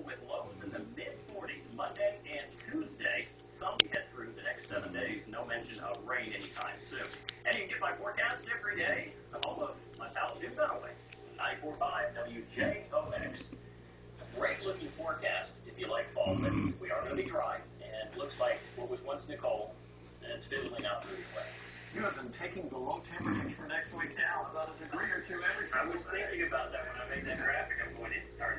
with lows in the mid-40s Monday and Tuesday. Some get through the next 7 days. No mention of rain anytime soon. And you can get my forecast every day. The home of my pal Jim Dunaway. 94.5 WJOX. Great looking forecast if you like fall winds. We are going to be dry, and looks like what was once Nicole, and it's fizzling out moving away. You have been taking the low temperatures for next week down about a degree or two every single day. I was thinking about that when I made that graphic. I'm going, it's starting